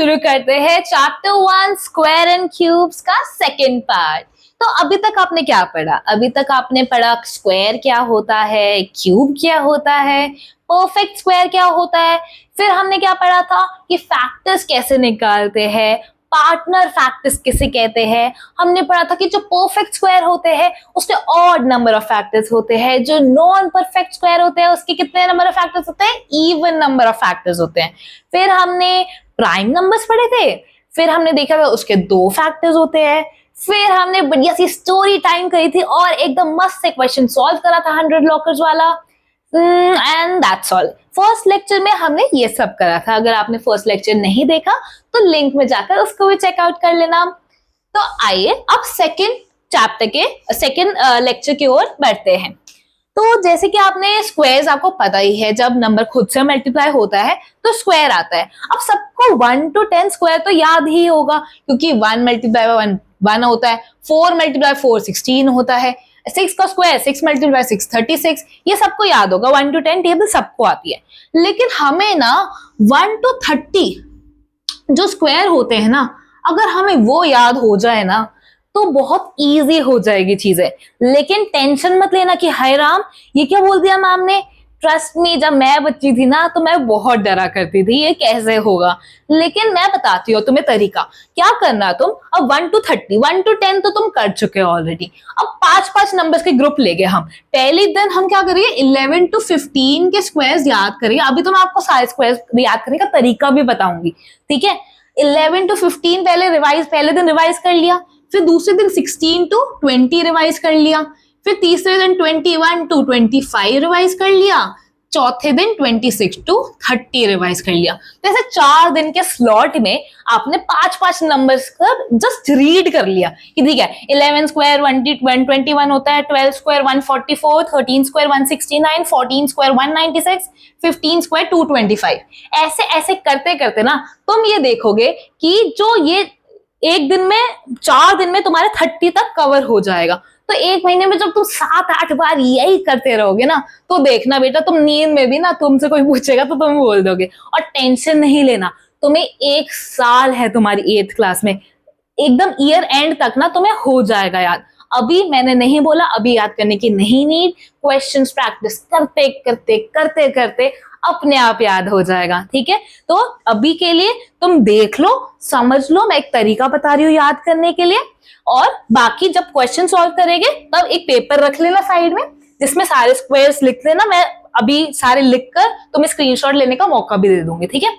शुरू करते हैं चैप्टर 1 स्क्वायर एंड क्यूब्स का सेकंड पार्ट। तो अभी तक आपने क्या पढ़ा? अभी तक आपने पढ़ा स्क्वायर क्या होता है, क्यूब क्या होता है, परफेक्ट स्क्वायर क्या होता है। फिर हमने क्या पढ़ा था कि फैक्टर्स कैसे निकालते हैं, पार्टनर फैक्टर्स किसे कहते हैं। हमने पढ़ा था कि जो परफेक्ट स्क्वायर होते हैं उसके ऑड नंबर ऑफ फैक्टर्स होते हैं, जो नॉन परफेक्ट स्क्वायर होते हैं उसके कितने नंबर ऑफ फैक्टर्स होते हैं, इवन नंबर ऑफ फैक्टर्स होते हैं। फिर हमने प्राइम नंबर्स पढ़े थे, फिर हमने देखा था उसके दो फैक्टर्स होते हैं। फिर हमने बढ़िया सी स्टोरी टाइम करी थी और एकदम मस्त से क्वेश्चन सॉल्व करा था 100 लॉकर्स वाला। And that's all. First lecture में हमने ये सब करा था। अगर आपने फर्स्ट लेक्चर नहीं देखा तो लिंक में जाकर उसको भी चेकआउट कर लेना। तो आइए अब सेकंड चैप्टर के सेकंड लेक्चर की ओर बढ़ते हैं। तो जैसे कि आपने स्क्वायर्स, आपको पता ही है जब नंबर खुद से मल्टीप्लाई होता है तो स्क्वायर आता है। अब सबको 1 to 10 स्क्वायर तो याद ही होगा क्योंकि 1 मल्टीप्लाई बाय 1 1 होता है, 4 मल्टीप्लाई 4 16 होता है, 6 का स्क्वायर 6 मल्टीप्लाई 6 36। ये सबको याद होगा, 1 to 10 टेबल सबको आती है। लेकिन हमें ना 1 to 30 जो स्क्वायर होते हैं ना, अगर हमें वो याद हो जाए ना तो बहुत इजी हो जाएगी चीजें। लेकिन टेंशन मत लेना कि हाय राम ये क्या बोल दिया मैम ने। ट्रस्ट मी, जब मैं बच्ची थी ना तो मैं बहुत डरा करती थी ये कैसे होगा। लेकिन मैं बताती हूँ तुम्हें तरीका। क्या करना तुम, अब 1 to 30 1 to 10 तो तुम कर चुके हो ऑलरेडी। अब 5-5 नंबर्स के ग्रुप ले गए हम। पहले दिन हम क्या करेंगे, 11 to 15 के स्क्वायर्स याद करेंगे। अभी तो मैं आपको सारे स्क्वायर्स याद करने का तरीका भी बताऊंगी, ठीक है। 11 to 15 पहले दिन रिवाइज कर लिया, फिर दूसरे दिन 16 to 20 रिवाइज कर लिया, फिर तीसरे दिन 21 to 25 रिवाइज कर लिया, चौथे दिन 26 to 30 रिवाइज कर लिया। जैसे 4 दिन के स्लॉट में आपने 5-5 नंबर्स का जस्ट रीड कर लिया कि ठीक है 11 स्क्वायर 121 होता है, 12 स्क्वायर 144, 13 स्क्वायर 169, 14 स्क्वायर 196, 15 स्क्वायर 225। ऐसे ऐसे करते करते ना तुम ये देखोगे कि जो ये एक दिन में 4 दिन में तुम्हारे 30 तक कवर हो जाएगा। तो एक महीने में जब तुम 7-8 बार यही करते रहोगे ना तो देखना बेटा, तुम नींद में भी ना तुमसे कोई पूछेगा तो तुम बोल दोगे। और टेंशन नहीं लेना, तुम्हें 1 साल है तुम्हारी 8th क्लास में, एकदम ईयर एंड तक ना तुम्हें हो जाएगा याद। अभी मैंने नहीं बोला अभी याद करने की नहीं नीड, क्वेश्चंस प्रैक्टिस करते करते करते करते अपने आप याद हो जाएगा, ठीक है। तो अभी के लिए तुम देख लो, समझ लो, मैं एक तरीका बता रही हूँ याद करने के लिए। और बाकी जब क्वेश्चन सॉल्व करेंगे तब एक पेपर रख लेना साइड में जिसमें सारे स्क्वायर्स लिख लेना। मैं अभी सारे लिखकर तुम्हें स्क्रीनशॉट लेने का मौका भी दे दूंगी, ठीक है।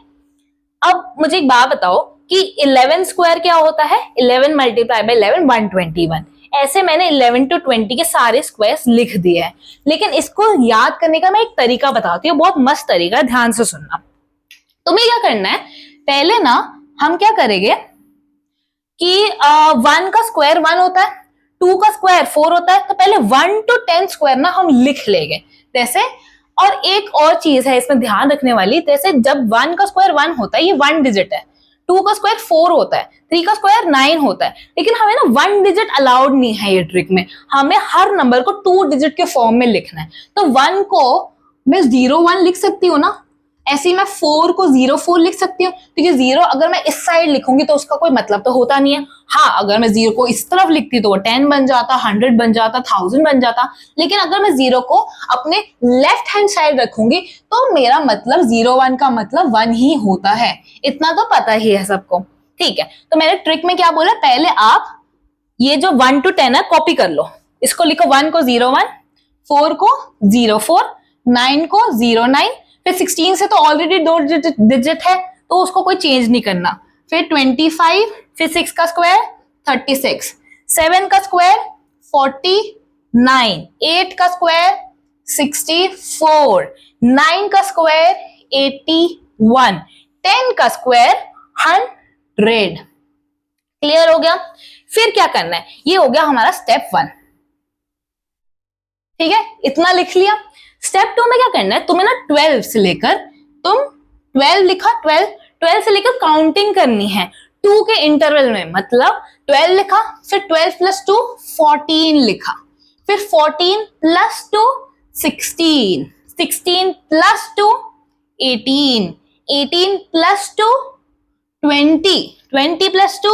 अब मुझे एक बात बताओ कि 11 स्क्वायर क्या होता है। 11 मल्टीप्लाई बाय 11 121। ऐसे मैंने 11 to 20 के सारे स्क्वायर्स लिख दिए हैं। लेकिन इसको याद करने का मैं एक तरीका बताती हूँ, बहुत मस्त तरीका है, ध्यान से सुनना। तुम्हें क्या करना है, पहले ना हम क्या करेंगे कि 1 का स्क्वायर 1 होता है, 2 का स्क्वायर 4 होता है, तो पहले 1 to 10 स्क्वायर ना हम लिख लेंगे जैसे। और एक और चीज है इसमें ध्यान रखने वाली, जैसे जब 1 का स्क्वायर 1 होता है ये 1 डिजिट है, 2 का स्क्वायर 4 होता है, 3 का स्क्वायर 9 होता है। लेकिन हमें ना 1 डिजिट अलाउड नहीं है ये ट्रिक में, हमें हर नंबर को 2 डिजिट के फॉर्म में लिखना है। तो 1 को मैं 01 लिख सकती हूँ ना, ऐसे ही मैं 4 को 04 लिख सकती हूँ, क्योंकि 0 अगर मैं इस साइड लिखूंगी तो उसका कोई मतलब तो होता नहीं है। हाँ, अगर मैं 0 को इस तरफ लिखती तो वो 10 बन जाता, 100 बन जाता, 1000 बन जाता। लेकिन अगर मैं 0 को अपने लेफ्ट हैंड साइड रखूंगी तो मेरा मतलब 01 का मतलब 1 ही होता है। इतना तो पता ही है सबको, ठीक है। तो मैंने ट्रिक में क्या बोला, पहले आप ये जो 1 to 10 है कॉपी कर लो, इसको लिखो 1 को 01, 4 को 04, 9 को 09, फिर 16 से तो ऑलरेडी 2 डिजिट है तो उसको कोई चेंज नहीं करना। फिर 25, फिर 6 का स्क्वायर 36, 7 का स्क्वायर 49, 8 का स्क्वायर 64, 9 का स्क्वायर 81, 10 का स्क्वायर 100। क्लियर हो गया। फिर क्या करना है, ये हो गया हमारा स्टेप 1, ठीक है, इतना लिख लिया। स्टेप 2 में क्या करना है, तुम्हें ना 12 से लेकर, तुम 12 लिखा, 12 से लेकर काउंटिंग करनी है 2 के इंटरवल में। मतलब 12 लिखा, फिर 12 + 2 14 लिखा, फिर 14 + 2 16, 16 + 2 18, 18 + 2 20 प्लस 2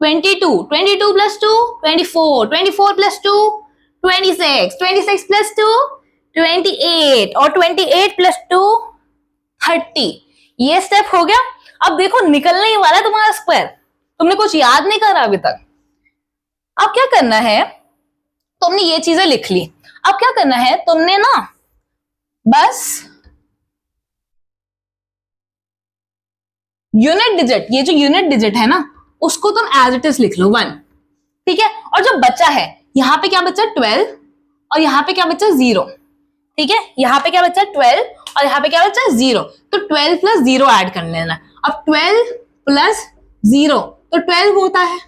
22, 22 प्लस 2 24, 24 प्लस 2 26, 26 प्लस 2 28 और 28 प्लस 2 30। ये स्टेप हो गया। अब देखो निकलने ही वाला है तुम्हारा स्क्वायर, तुमने कुछ याद नहीं करा अभी तक। अब क्या करना है, तुमने ये चीजें लिख ली, अब क्या करना है तुमने ना बस यूनिट डिजिट, ये जो यूनिट डिजिट है ना उसको तुम एज इट इज लिख लो 1, ठीक है। और जो बचा है यहां पे क्या बचा 12 और यहां पे क्या बचा 0, ठीक है। यहां पे क्या बचा 12 और यहां पे क्या बचा 0, तो 12 प्लस 0 ऐड कर लेना। अब 12 प्लस 0 तो 12 होता है,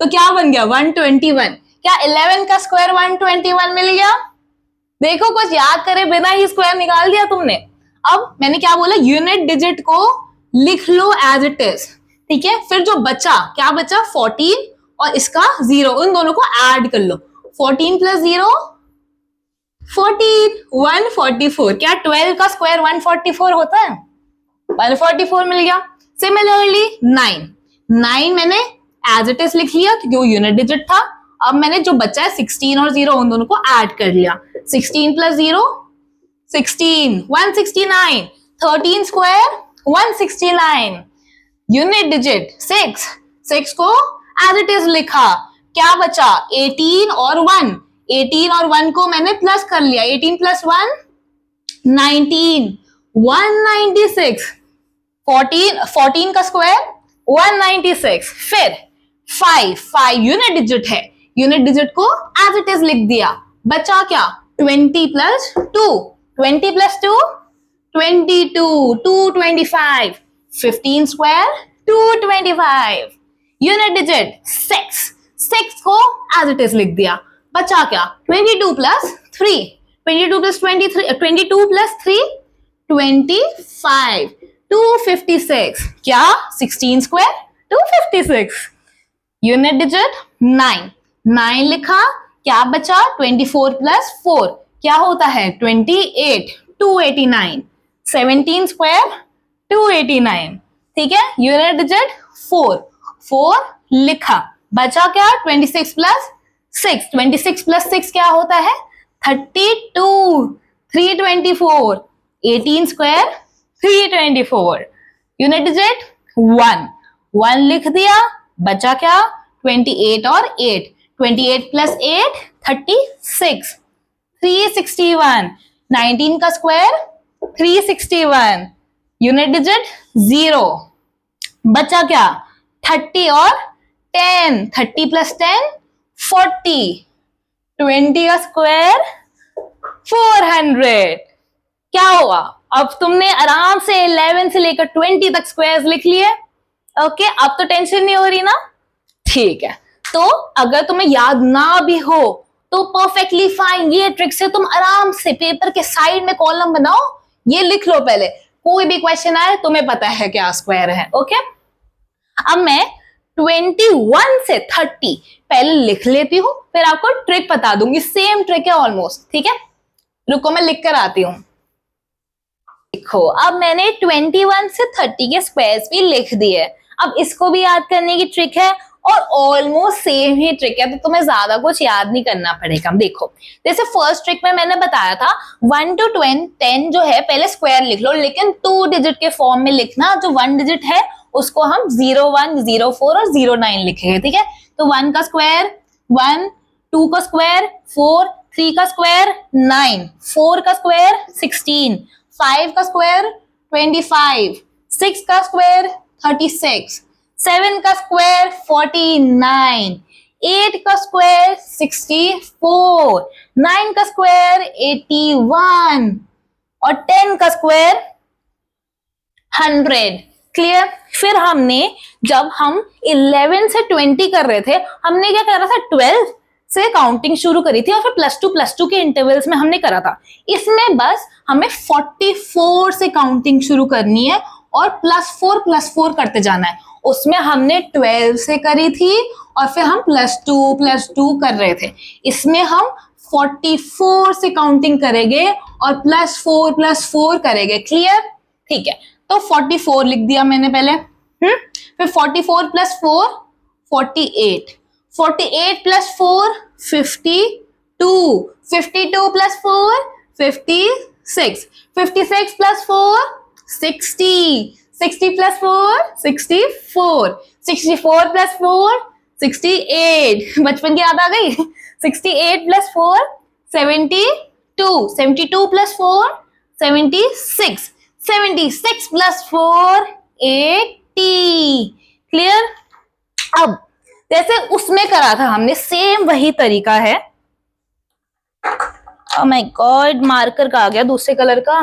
तो क्या बन गया 121। क्या 11 का स्क्वायर 121 मिल गया? देखो कुछ याद करे बिना ही स्क्वायर निकाल दिया तुमने। अब मैंने क्या बोला, यूनिट डिजिट को लिख लो एज इट इज, ठीक है। फिर जो बचा क्या बचा 14 और इसका 0, उन दोनों को ऐड कर लो। 14 प्लस 0 14, 144। क्या 12 का स्क्वायर 144 होता है? 144 मिल गया। सिमिलरली 9 मैंने एज इट इज लिख लिया क्योंकि वो यूनिट डिजिट था। अब मैंने जो बचा है 16 और 0 उन दोनों को ऐड कर लिया। 16 प्लस 0 16, 169। 13 स्क्वायर 169। यूनिट डिजिट 6 को एज इट इज लिखा। क्या बचा 18 और 1, 18 और 1 को मैंने प्लस कर लिया। 18 प्लस 1 19, 196। 14 का स्क्वायर 196। फिर 5 यूनिट डिजिट है, यूनिट डिजिट को एज इट इज लिख दिया। बचा क्या 20 plus 2, 20 plus 2 22, 225। 15 square 225। Unit digit 6 को एज इट इज लिख दिया। बचा क्या 22 प्लस 3, 22 प्लस 23, 22 प्लस 3 25, 256। क्या 16 स्क्वायर 256। यूनिट डिजिट 9 लिखा। क्या बचा 24 प्लस 4 क्या होता है 28, 289। 17 स्क्वायर 289, ठीक है। यूनिट डिजिट 4 लिखा। बचा क्या 26 प्लस 6, 26 प्लस 6 क्या होता है 32, 324। 18 स्क्वायर 324। यूनिट डिजिट 1 लिख दिया। बचा क्या 28 और 8, 28 प्लस 8 36, 361। 19 का स्क्वायर 361। Unit digit 0। बचा क्या 30 और 10, 30 प्लस 10 40। 20 का स्क्वायर 400। क्या हुआ, अब तुमने आराम से 11 से लेकर 20 तक स्क्वायर्स लिख लिए। ओके, अब तो टेंशन नहीं हो रही ना? ठीक है, तो अगर तुम्हें याद ना भी हो तो परफेक्टली फाइन। ये ट्रिक से तुम आराम से पेपर के साइड में कॉलम बनाओ, ये लिख लो पहले। कोई भी क्वेश्चन आए तुम्हें पता है क्या स्क्वायर है। ओके, अब मैं 21 से 30 पहले लिख लेती हूं, फिर आपको ट्रिक बता दूंगी। सेम ट्रिक है ऑलमोस्ट, ठीक है। रुको मैं लिख कर आती हूं। देखो, अब मैंने 21 से 30 के स्क्वायर्स भी लिख दिए। अब इसको भी याद करने की ट्रिक है और ऑलमोस्ट सेम ही ट्रिक है, तो तुम्हें ज्यादा कुछ याद नहीं करना पड़ेगा। देखो, जैसे फर्स्ट ट्रिक में मैंने बताया था 1 to 10 जो है पहले स्क्वायर लिख लो, लेकिन 2 डिजिट के फॉर्म में लिखना। जो 1 डिजिट है उसको हम 01, 04 और 09 लिखेंगे, ठीक है। तो 1 का स्क्वायर 1, 2 का स्क्वायर 4, 3 का स्क्वायर 9, 4 का स्क्वायर 16, 5 का स्क्वायर 25, 6 का स्क्वायर 36, 7 का स्क्वायर 49, 8 का स्क्वायर 64, 9 का स्क्वायर 81 और 10 का स्क्वायर 100। क्लियर? फिर हमने जब हम 11 से 20 कर रहे थे, हमने क्या करा था 12 से काउंटिंग शुरू करी थी और फिर +2 के इंटरवल्स में हमने करा था। इसमें बस हमें 44 से काउंटिंग शुरू करनी है और +4 करते जाना है। उसमें हमने 12 से करी थी और फिर हम +2 कर रहे थे। इसमें हम 44 से काउंटिंग करेंगे और +4 करेंगे। क्लियर? ठीक है, तो 44 लिख दिया मैंने पहले। फिर 44 plus 4 48, 48 plus 4 52, 52 plus 4 56, 56 plus 4 60, 60 plus 4 64, 64 plus 4 68, बचपन की याद आ गई। 68 प्लस 4 72, 72 प्लस 4 76, 76 प्लस 4 80। क्लियर? अब जैसे उसमें करा था हमने, सेम वही तरीका है। ओह माय गॉड, मार्कर का आ गया दूसरे कलर का।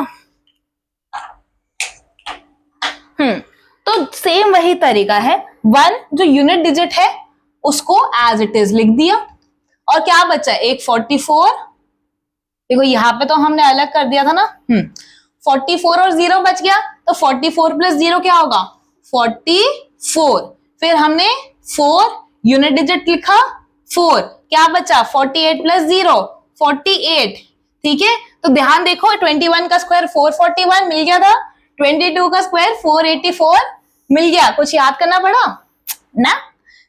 तो सेम वही तरीका है। 1 जो यूनिट डिजिट है उसको एज इट इज लिख दिया, और क्या बचा? एक 44, देखो यहाँ पे तो हमने अलग कर दिया था ना। 44 और 0 बच गया, तो 44 प्लस 0 क्या होगा? 44। फिर हमने 4 यूनिट डिजिट लिखा, 4 क्या बचा? 48 प्लस 0 48। ठीक है, तो ध्यान देखो, 21 का स्क्वायर 441 मिल गया था, 22 का स्क्वायर 484 मिल गया। कुछ याद करना पड़ा ना?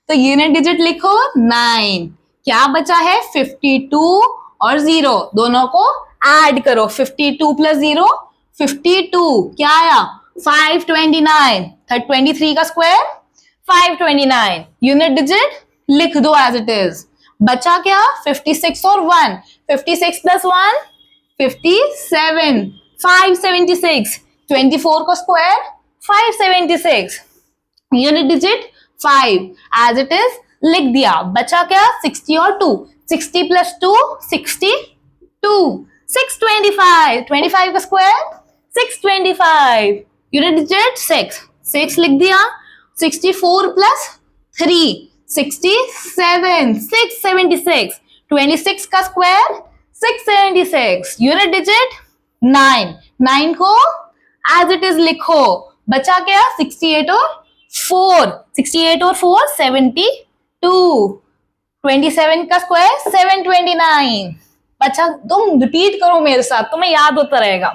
तो यूनिट डिजिट लिखो 9, क्या बचा है? 52 और 0 दोनों को ऐड करो। 52 प्लस 0 52, क्या आया? 529। 23 का स्क्वायर 529, यूनिट डिजिट लिख दो एज इट इज। बचा क्या? 56 और 1, 56 प्लस 1 57, 576, 24 का square 576, unit digit 5 as it is लिख दिया। बचा क्या? 60 और 2, 60 प्लस 2 62, 625, 25 का स्क्वायर 625, यूनिट डिजिट 6, 6 लिख दिया। 64 प्लस 3 67, 676, 26 का स्क्वायर 676, यूनिट डिजिट 9, 9 को एज इट इज लिखो। बचा क्या? 68 और 4, 68 और 4 72, 27 का स्क्वायर 729। बचा, तुम रिपीट करो मेरे साथ, तुम्हें याद होता रहेगा।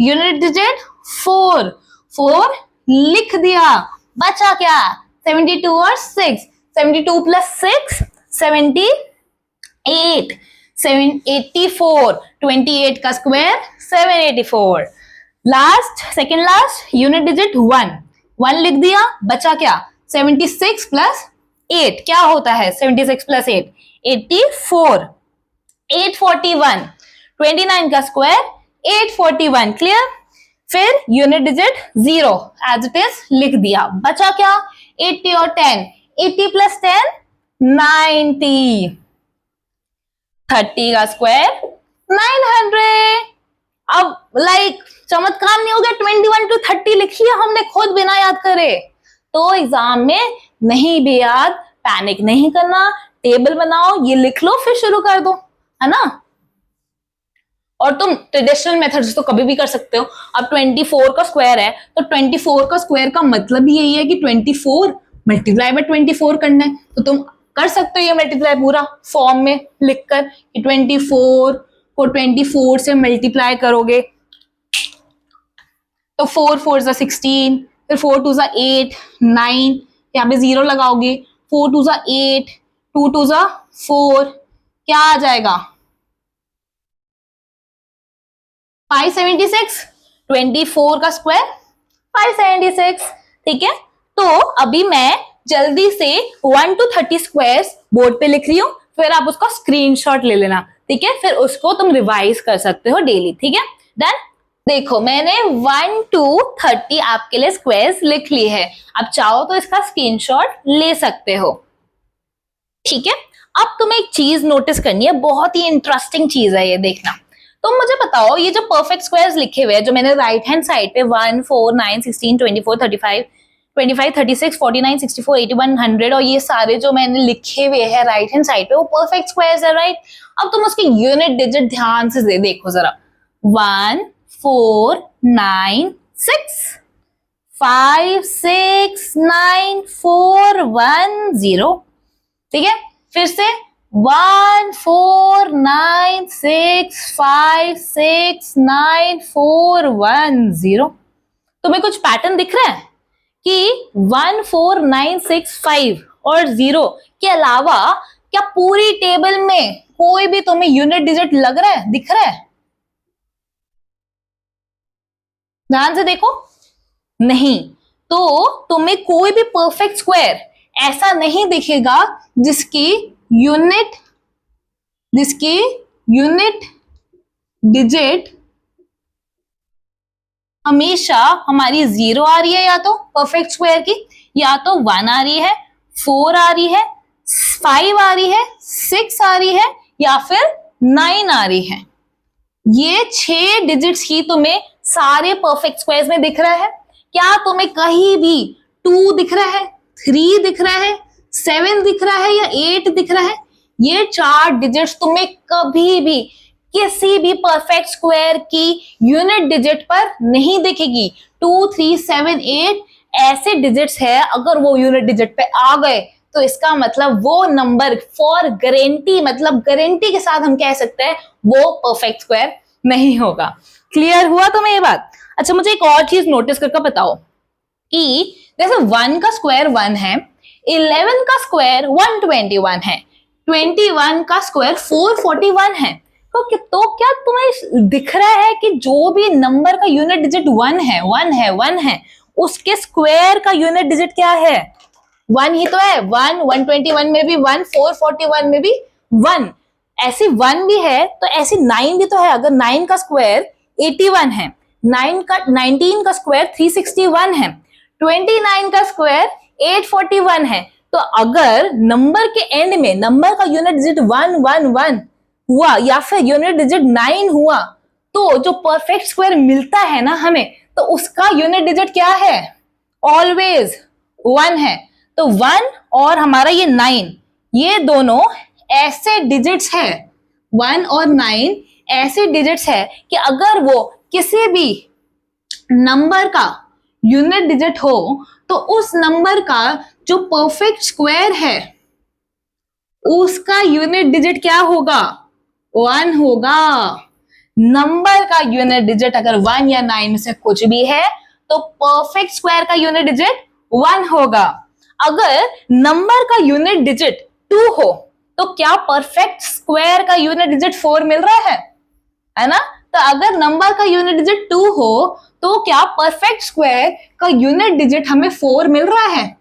यूनिट डिजिट 4, 4 लिख दिया। बचा क्या? 72 और 6, 72 प्लस 6 78, 784, 28 का square 784। Last, second last, unit digit 1, 1 लिख दिया। बचा क्या? 76 प्लस 8 क्या होता है? 76 प्लस 8 84, 841, 29 का स्क्वायर 841। क्लियर? फिर unit digit 0 as it is लिख दिया। बचा क्या? 80 और 10, 80 प्लस 10 90, 30 का स्क्वायर 900। अब लाइक चमत्कार नहीं हो गया? 21 to 30 लिख लिया हमने खुद बिना याद करे। तो एग्जाम में नहीं भी याद, पैनिक नहीं करना, टेबल बनाओ, ये लिख लो, फिर शुरू कर दो, है ना? और तुम ट्रेडिशनल मेथड से तो कभी भी कर सकते हो। अब 24 का स्क्वायर है, तो 24 का स्क्वायर का मतलब यही है कि 24 मल्टीप्लाई बाय 24 करना है। तो तुम कर सकते हो ये मल्टीप्लाई पूरा फॉर्म में लिखकर कि 24 को 24 से मल्टीप्लाई करोगे तो 4 4 जा 16, फिर 4 2 जा 8 9, यहाँ पे 0 लगाओगे, 4 2 जा 8, 2 2 जा 4, क्या आ जाएगा? 576, 24 का स्क्वायर 576। ठीक है, तो अभी मैं जल्दी से 1 to 30 स्क्वायर्स बोर्ड पे लिख रही हूँ, फिर आप उसका स्क्रीनशॉट ले लेना। ठीक है, फिर उसको तुम रिवाइज कर सकते हो डेली। ठीक है, डन। देखो मैंने 1 to 30 आपके लिए स्क्वायर्स लिख ली है। अब चाहो तो इसका स्क्रीनशॉट ले सकते हो। ठीक है, अब तुम्हें एक चीज नोटिस करनी है, बहुत ही इंटरेस्टिंग चीज है ये, देखना। तो मुझे बताओ, ये जो परफेक्ट स्क्वायर्स लिखे हुए हैं जो मैंने राइट हैंड साइड पे 1 4 9 16 24 35 25 36 49 64 81 100 और ये सारे जो मैंने लिखे हुए हैं राइट हैंड साइड पे, वो परफेक्ट स्क्वायर्स है, राइट? अब तुम उसके यूनिट डिजिट ध्यान से देखो जरा। 1 4 9 6 5 6 9 4 1 0। ठीक है, फिर से 1 4 9 6 5 6 9 4 1 0। तुम्हें कुछ पैटर्न दिख रहा है कि 1 4 9 6 5 और 0 के अलावा क्या पूरी टेबल में कोई भी तुम्हें यूनिट डिजिट लग रहा है, दिख रहा है? ध्यान से देखो, नहीं। तो तुम्हें कोई भी परफेक्ट स्क्वायर ऐसा नहीं दिखेगा जिसकी यूनिट डिजिट हमेशा हमारी 0 आ रही है, या तो परफेक्ट स्क्वायर की, या तो 1 आ रही है, 4 आ रही है, 5 आ रही है, 6 आ रही है, या फिर 9 आ रही है। ये 6 डिजिट्स ही तुम्हें सारे परफेक्ट स्क्वायर्स में दिख रहा है। क्या तुम्हें कहीं भी 2 दिख रहा है, 3 दिख रहा है, 7 दिख रहा है, या 8 दिख रहा है? ये 4 डिजिट्स तुम्हें कभी भी किसी भी परफेक्ट स्क्वायर की यूनिट डिजिट पर नहीं दिखेगी। 2 3 7 8 ऐसे डिजिट्स है, अगर वो यूनिट डिजिट पे आ गए तो इसका मतलब वो नंबर फॉर गारंटी, मतलब गारंटी के साथ हम कह सकते हैं वो परफेक्ट स्क्वायर नहीं होगा। क्लियर हुआ तुम्हें ये बात? अच्छा, मुझे एक और चीज नोटिस करके बताओ कि जैसे 1 का स्क्वायर 1 है, 11 का स्क्वायर 121 है, 21 का स्क्वायर 441 है। तो क्या तुम्हें दिख रहा है कि जो भी नंबर का यूनिट डिजिट 1 है, उसके स्क्वायर का यूनिट डिजिट क्या है? 1 ही तो है। 1 121 में भी 1, 441 में भी 1, ऐसी 1 भी है तो ऐसी 9 भी तो है। अगर 9 का स्क्वायर 81 है, 19 का स्क्वायर 361 है, 29 का स्क्वायर 841 है, तो अगर नंबर के एंड में नंबर का यूनिट डिजिट 111 हुआ या फिर यूनिट डिजिट 9 हुआ, तो जो परफेक्ट स्क्वायर मिलता है ना हमें, तो उसका यूनिट डिजिट क्या है? ऑलवेज 1 है। तो 1 और हमारा ये 9, ये दोनों ऐसे डिजिट्स है, 1 और 9 ऐसे डिजिट्स है कि अगर वो किसी भी नंबर का यूनिट डिजिट हो तो उस नंबर का जो परफेक्ट स्क्वायर है उसका यूनिट डिजिट क्या होगा? 1 होगा। नंबर का यूनिट डिजिट अगर 1 या 9 में से कुछ भी है तो परफेक्ट स्क्वायर का यूनिट डिजिट 1 होगा। अगर नंबर का यूनिट डिजिट 2 हो तो क्या परफेक्ट स्क्वायर का यूनिट डिजिट 4 मिल रहा है ना? तो अगर नंबर का यूनिट डिजिट 2 हो तो क्या परफेक्ट स्क्वायर का यूनिट डिजिट हमें 4 मिल रहा है?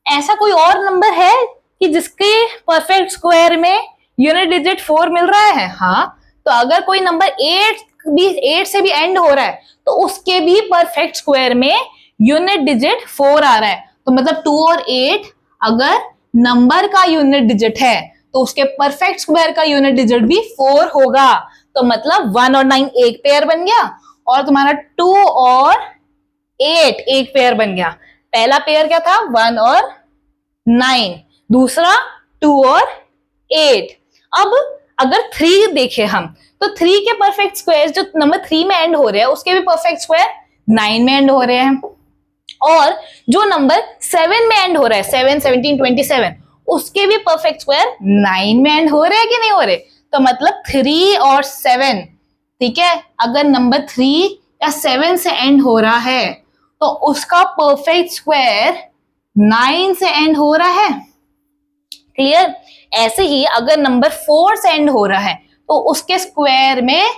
ऐसा कोई और नंबर है कि जिसके परफेक्ट स्क्वायर में यूनिट डिजिट 4 मिल रहा है? हाँ। तो अगर कोई नंबर 8 से भी एंड हो रहा है तो उसके भी परफेक्ट स्क्वायर में यूनिट डिजिट 4 आ रहा है। तो मतलब 2 और 8 अगर नंबर का यूनिट डिजिट है तो उसके परफेक्ट स्क्वायर का यूनिट डिजिट भी 4 होगा। तो मतलब 1 और 9 एक पेयर बन गया और तुम्हारा 2 और 8 एक पेयर बन गया। पहला पेयर क्या था? 1 और 9, दूसरा 2 और 8। अब अगर 3 देखे हम तो 3 के परफेक्ट स्क्वायर जो नंबर 3 में एंड हो रहे हैं उसके भी परफेक्ट स्क्वायर 9 में एंड हो रहे हैं, और जो नंबर 7 में एंड हो रहा है 7 17 27 उसके भी परफेक्ट स्क्वायर 9 में एंड हो रहे हैं कि नहीं हो रहे? तो मतलब 3 और 7, ठीक है, अगर नंबर 3 या 7 से एंड हो रहा है तो उसका परफेक्ट स्क्वायर 9 से एंड हो रहा है। क्लियर? ऐसे ही अगर नंबर 4 से एंड हो रहा है तो उसके स्क्वायर में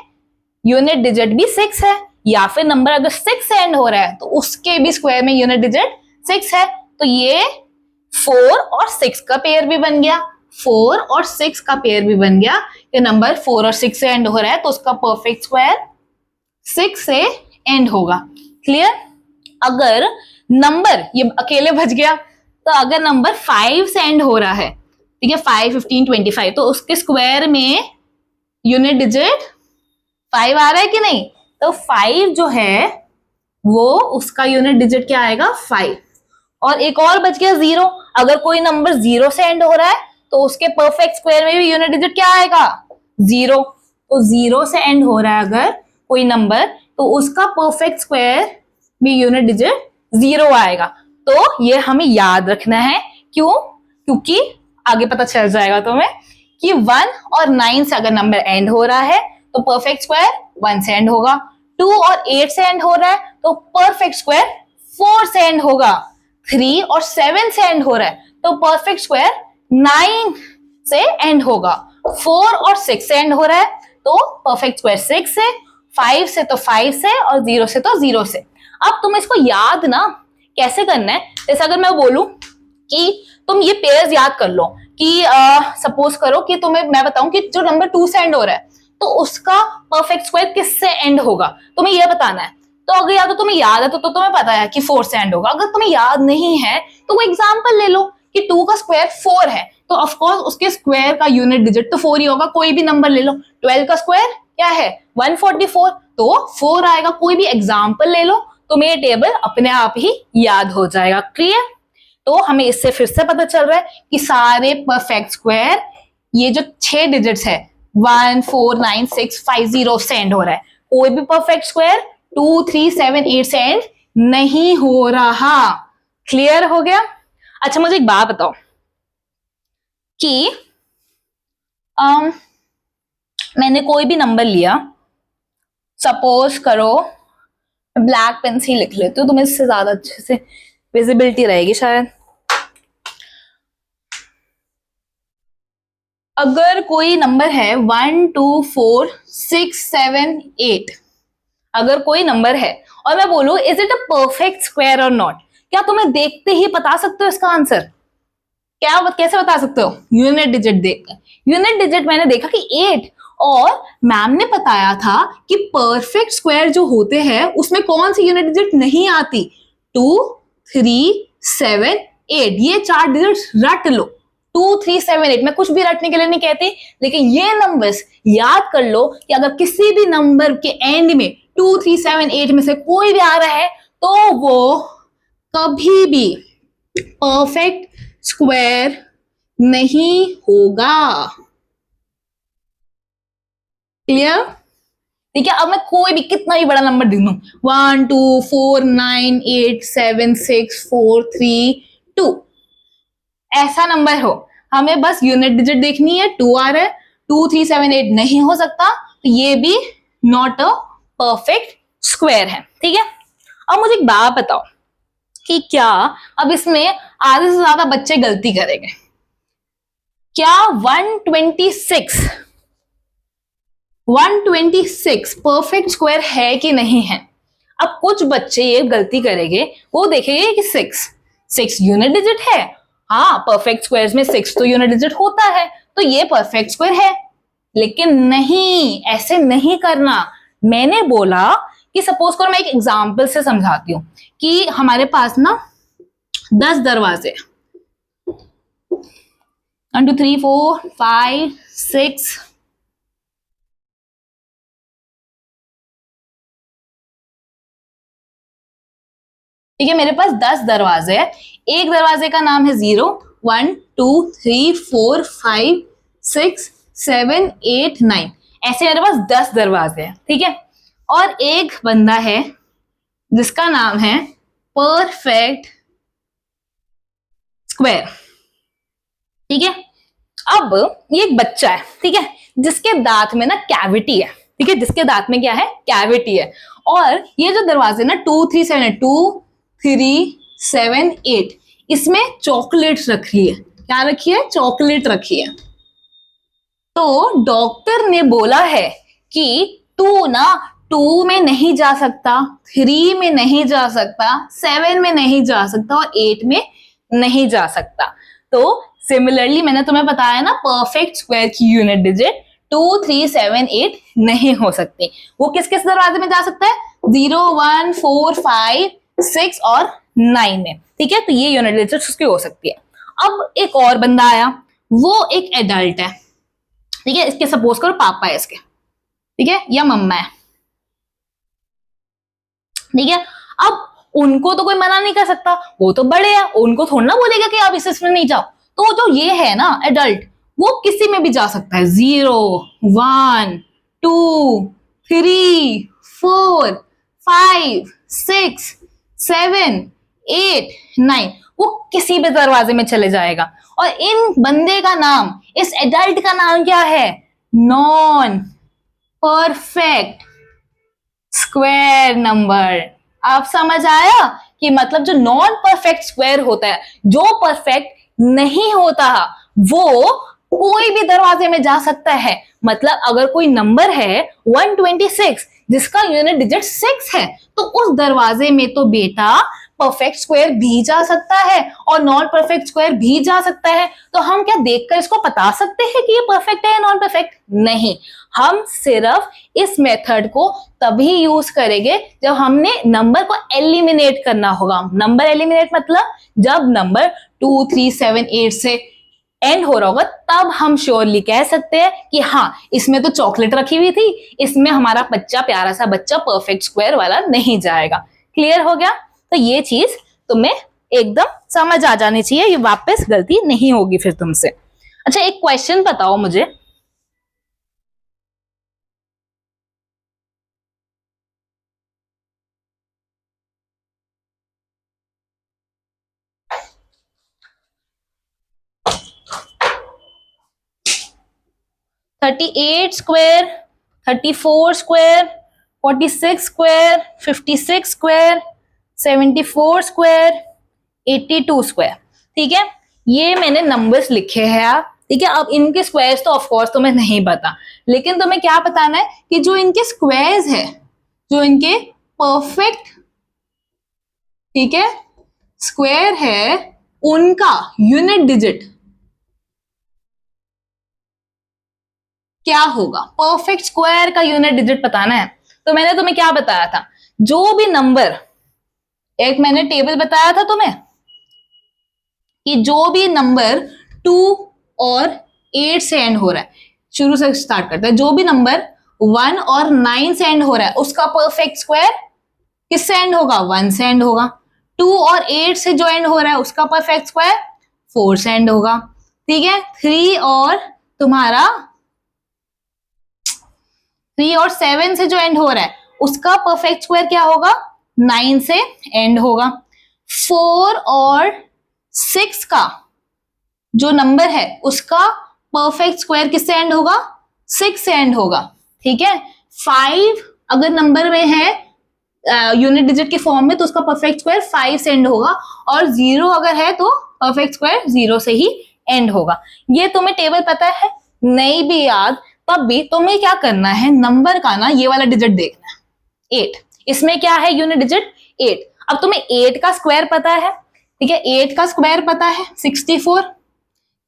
यूनिट डिजिट भी 6 है, या फिर नंबर अगर 6 से एंड हो रहा है तो उसके भी स्क्वायर में यूनिट डिजिट 6 है। तो ये 4 और 6 का पेयर भी बन गया, 4 और 6 का पेयर भी बन गया। ये नंबर 4 और 6 से एंड हो रहा है तो उसका परफेक्ट स्क्वायर 6 से एंड होगा। क्लियर? अगर नंबर ये अकेले बच गया, तो अगर नंबर 5 से एंड हो रहा है, ठीक है, 5 15 25, तो उसके स्क्वायर में यूनिट डिजिट 5 आ रहा है कि नहीं? तो 5 जो है वो उसका यूनिट डिजिट क्या आएगा? 5। और एक और बच गया 0। अगर कोई नंबर 0 से एंड हो रहा है तो उसके परफेक्ट स्क्वायर में भी यूनिट डिजिट क्या आएगा? 0। तो 0 से एंड हो रहा है अगर कोई नंबर तो उसका परफेक्ट स्क्वायर में यूनिट डिजिट 0 आएगा। तो ये हमें याद रखना है। क्यों? क्योंकि आगे पता चल जाएगा तुम्हें कि 1 और 9 से अगर नंबर एंड हो रहा है तो परफेक्ट स्क्वायर 1 से एंड होगा। 2 और 8 से एंड हो रहा है तो परफेक्ट स्क्वायर 4 से एंड होगा। 3 और 7 से एंड हो रहा है तो परफेक्ट स्क्वायर 9 से एंड होगा। 4 और 6 से एंड हो रहा है तो परफेक्ट स्क्वायर 6 से, 5 से तो 5 से और 0 से तो 0 से। अब तुम इसको याद ना कैसे करना है, जैसे अगर मैं बोलूं कि तुम ये पेयर्स याद कर लो कि सपोज करो कि तुम्हें मैं बताऊं कि जो नंबर 2 से एंड हो रहा है तो उसका परफेक्ट स्क्वायर किससे एंड होगा, तुम्हें ये बताना है। तो अगर या तो तुम्हें याद है तो तुम्हें पता है कि 4 से एंड होगा, अगर तुम्हें याद नहीं है तो वो एग्जांपल ले लो कि 2 का स्क्वायर 4 है तो ऑफ कोर्स उसके स्क्वायर का यूनिट डिजिट तो 4 ही होगा, कोई भी नंबर ले लो। 12 का स्क्वायर क्या है 144 तो 4 आएगा, कोई भी एग्जांपल ले लो, तुम्हें ये टेबल अपने आप ही याद हो जाएगा। क्लियर? तो हमें इससे फिर से पता चल रहा है कि सारे परफेक्ट स्क्वायर ये जो 6 डिजिट्स है 1 4 9 6 5 0 से एंड हो रहा है, कोई भी परफेक्ट स्क्वायर 2 3 7 8 से एंड नहीं हो रहा। क्लियर हो गया? अच्छा मुझे एक बात बताओ कि मैंने कोई भी नंबर लिया, सपोज करो ब्लैक पेन से ही लिख लेती हूँ, तुम्हें इससे ज्यादा अच्छे से विजिबिलिटी रहेगी शायद। अगर कोई नंबर है 1 2 4 6 7 8, अगर कोई नंबर है और मैं बोलूं is it a perfect square और नॉट, क्या तुम्हें देखते ही बता सकते हो इसका आंसर? क्या कैसे बता सकते हो? यूनिट डिजिट देखकर। यूनिट डिजिट मैंने देखा कि 8 और मैम ने बताया था कि परफेक्ट स्क्वायर जो होते हैं उसमें कौन सी यूनिट डिजिट नहीं आती, 2 3 7 8, ये 4 डिजिट रट लो। 2 3 7 8, मैं कुछ भी रटने के लिए नहीं कहती, लेकिन ये नंबर्स याद कर लो कि अगर किसी भी नंबर के एंड में 2 3 7 8 में से कोई भी आ रहा है तो वो कभी भी परफेक्ट स्क्वायर नहीं होगा। क्लियर? ठीक है, अब मैं कोई भी कितना भी बड़ा नंबर दे दूं 1 2 4 9 8 7 6 4 3 2, ऐसा नंबर हो, हमें बस यूनिट डिजिट देखनी है, 2 आ रहा है, 2 3 7 8 नहीं हो सकता तो ये भी नॉट अ परफेक्ट स्क्वायर है। ठीक है, अब मुझे एक बात बताओ कि क्या अब इसमें आधे से ज्यादा बच्चे गलती करेंगे, क्या 126 परफेक्ट स्क्वायर है कि नहीं है? अब कुछ बच्चे ये गलती करेंगे, वो देखेंगे कि 6 यूनिट डिजिट है, हाँ परफेक्ट स्क्वायर्स में 6 तो यूनिट डिजिट होता है तो ये परफेक्ट स्क्वायर है। लेकिन नहीं, ऐसे नहीं करना। मैंने बोला कि सपोज करो, मैं एक एग्जांपल से समझाती हूँ कि हमारे पास ना 10 दरवाजे 1 2 3 4 5 6 ठीक है, मेरे पास 10 दरवाजे हैं, एक दरवाजे का नाम है 0 1 2 3 4 5 6 7 8 9, ऐसे मेरे पास 10 दरवाजे हैं। ठीक है, और एक बंदा है जिसका नाम है परफेक्ट स्क्वायर। ठीक है, अब ये एक बच्चा है, ठीक है, जिसके दांत में ना कैविटी है, ठीक है, जिसके दांत में क्या है कैविटी है, और ये जो दरवाजे ना 2 3 7 2 3 7 8 इसमें चॉकलेट रखी है, क्या रखी है? चॉकलेट रखी है। तो डॉक्टर ने बोला है कि तू ना 2 में नहीं जा सकता, 3 में नहीं जा सकता, 7 में नहीं जा सकता और 8 में नहीं जा सकता। तो सिमिलरली मैंने तुम्हें बताया ना परफेक्ट स्क्वायर की यूनिट डिजिट 2 3 7 8 नहीं हो सकती। वो किस किस दरवाजे में जा सकता है? 0 1 4 5 6 और 9 में। ठीक है, तो ये यूनिट डिजिट उसकी हो सकती है। अब एक और बंदा आया, वो एक एडल्ट है, ठीक है, इसके सपोज करो पापा है इसके, ठीक है, या मम्मा है। ठीक है, अब उनको तो कोई मना नहीं कर सकता, वो तो बड़े हैं, उनको थोड़ा ना बोलेगा कि आप इसमें नहीं जाओ। तो जो ये है ना एडल्ट, वो किसी में भी जा सकता है, 0 1 2 3 4 5 6 7 8 9, वो किसी भी दरवाजे में चले जाएगा। और इन बंदे का नाम, इस एडल्ट का नाम क्या है? Non perfect square number. आप समझ आया कि मतलब जो नॉन परफेक्ट स्क्वायर होता है, जो परफेक्ट नहीं होता, वो कोई भी दरवाजे में जा सकता है। मतलब अगर कोई नंबर है 126 जिसका यूनिट डिजिट 6 है, तो उस दरवाजे में तो बेटा परफेक्ट स्क्वायर भी जा सकता है और नॉन परफेक्ट स्क्वायर भी जा सकता है। तो हम क्या देखकर इसको बता सकते हैं कि ये परफेक्ट है या नॉन परफेक्ट? नहीं, हम सिर्फ इस मेथड को तभी यूज करेंगे जब हमने नंबर को एलिमिनेट करना होगा। नंबर एलिमिनेट मतलब जब नंबर 2, 3, 7, 8 से एंड हो रहा होगा, तब हम श्योरली कह सकते हैं कि हाँ, इसमें तो चॉकलेट रखी हुई थी, इसमें हमारा बच्चा, प्यारा सा बच्चा परफेक्ट स्क्वायर वाला नहीं जाएगा। क्लियर हो गया? तो ये चीज तुम्हें एकदम समझ आ जानी चाहिए, ये वापस गलती नहीं होगी फिर तुमसे। अच्छा, एक क्वेश्चन बताओ मुझे, $38 square, $34 square, $46 square, $56 square, $74 square, $82 square. ठीक है, ये मैंने नंबर्स लिखे हैं आप। ठीक है, अब इनके स्क्वायर्स तो ऑफकोर्स तुम्हें नहीं पता, लेकिन तुम्हें क्या बताना है कि जो इनके स्क्वायर्स है, जो इनके परफेक्ट, ठीक है, स्क्वायर है, उनका यूनिट डिजिट क्या होगा। परफेक्ट स्क्वायर का यूनिट डिजिट बताना है। तो मैंने तुम्हें क्या बताया था, जो भी नंबर, एक मैंने टेबल बताया था तुम्हें कि जो भी नंबर 2 और 8 से एंड हो रहा है, शुरू से स्टार्ट करते हैं, जो भी नंबर 1 और 9 से एंड हो रहा है उसका परफेक्ट स्क्वायर किससे एंड होगा? 1 से एंड होगा। 2 और 8 से जो एंड हो रहा है उसका परफेक्ट स्क्वायर 4 से एंड होगा। ठीक है, 3 और तुम्हारा 3 और 7 से जो एंड हो रहा है उसका परफेक्ट स्क्वायर क्या होगा? 9 से एंड होगा। 4 और 6 का जो नंबर है उसका परफेक्ट स्क्वायर किससे एंड होगा? 6 से एंड होगा। ठीक है, 5 अगर नंबर में है यूनिट डिजिट के फॉर्म में तो उसका परफेक्ट स्क्वायर 5 से एंड होगा, और 0 अगर है तो परफेक्ट स्क्वायर 0 से ही एंड होगा। ये तुम्हें टेबल पता है, नहीं भी याद तब भी तुम्हें क्या करना है, नंबर का ना ये वाला डिजिट देखना है 8। इसमें क्या है यूनिट डिजिट? 8। अब तुम्हें 8 का स्क्वायर पता है, ठीक है, 8 का स्क्वायर पता है 64।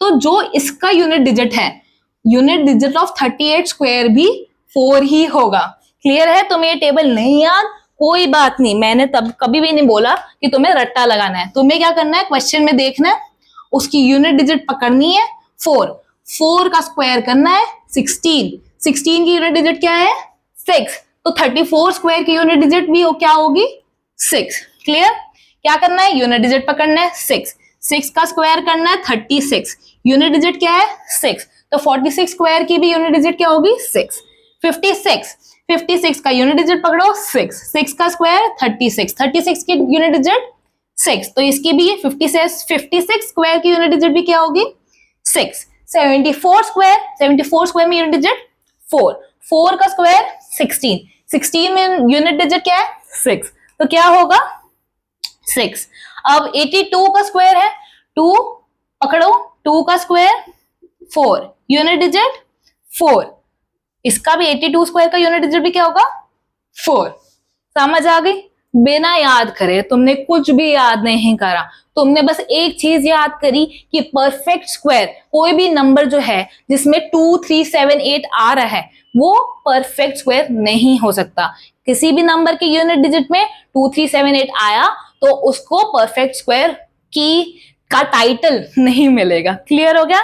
तो जो इसका यूनिट डिजिट है, यूनिट डिजिट ऑफ 38 स्क्वायर भी 4 ही होगा। क्लियर है? तुम्हें ये टेबल नहीं याद, कोई बात नहीं, मैंने तब कभी भी नहीं बोला कि तुम्हें रट्टा लगाना है। तुम्हें क्या करना है, क्वेश्चन में देखना है, उसकी यूनिट डिजिट पकड़नी है 4, 4 का स्क्वायर करना है 16, 16 की यूनिट डिजिट क्या है? 6। तो 34 स्क्वायर की यूनिट डिजिट भी क्या होगी? 6। क्लियर? क्या करना है, यूनिट डिजिट पकड़ना है 6, 6 का स्क्वायर करना है 36, यूनिट डिजिट क्या है? 6। तो 46 स्क्वायर की भी यूनिट डिजिट क्या होगी? 6। 56, 56 का यूनिट डिजिट पकड़ो 6, 6 का स्क्वायर 36, 36 की यूनिट डिजिट 6, तो इसकी भी 56 स्क्वायर की यूनिट डिजिट भी क्या होगी? 6। 74 स्क्वायर, 74 स्क्वायर में यूनिट डिजिट 4, 4 का स्क्वायर 16, 16 में यूनिट डिजिट क्या है? 6, तो क्या होगा? 6। अब 82 का स्क्वायर है 2, पकड़ो, 2 का स्क्वायर 4, यूनिट डिजिट 4, इसका भी 82 स्क्वायर का यूनिट डिजिट भी क्या होगा? 4। समझ आ गई? बिना याद करे, तुमने कुछ भी याद नहीं करा, तुमने बस एक चीज याद करी कि परफेक्ट स्क्वायर, कोई भी नंबर जो है जिसमें 2, 3, 7, 8 आ रहा है वो परफेक्ट स्क्वायर नहीं हो सकता। किसी भी नंबर के यूनिट डिजिट में 2, 3, 7, 8 आया तो उसको परफेक्ट स्क्वायर की का टाइटल नहीं मिलेगा। क्लियर हो गया?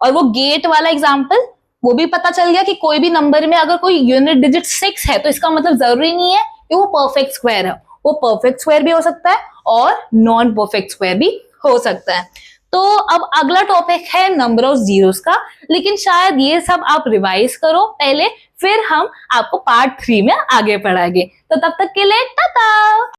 और वो गेट वाला एग्जाम्पल वो भी पता चल गया कि कोई भी नंबर में अगर कोई यूनिट डिजिट 6 है तो इसका मतलब जरूरी नहीं है कि वो परफेक्ट स्क्वायर है, वो परफेक्ट स्क्वायर भी हो सकता है और नॉन परफेक्ट स्क्वायर भी हो सकता है। तो अब अगला टॉपिक है नंबर ऑफ जीरोस का, लेकिन शायद ये सब आप रिवाइज करो पहले, फिर हम आपको पार्ट 3 में आगे पढ़ाएंगे। तो तब तक के लिए टाटा।